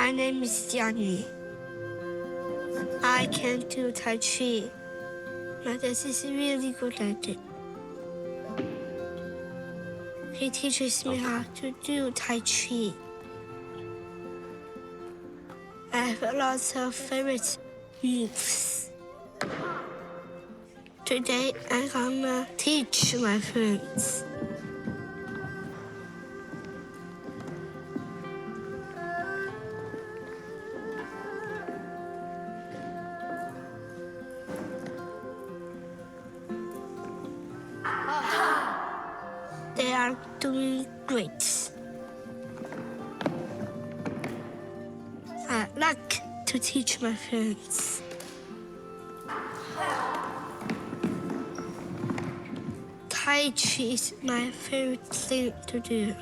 My name is Jiang. I can do Tai Chi. My dad is really good at it. He teaches me how to do Tai Chi. I have lots of favorite moves. Today, I'm gonna teach my friends. They are doing great. I like to teach my friends. Tai Chi is my favorite thing to do.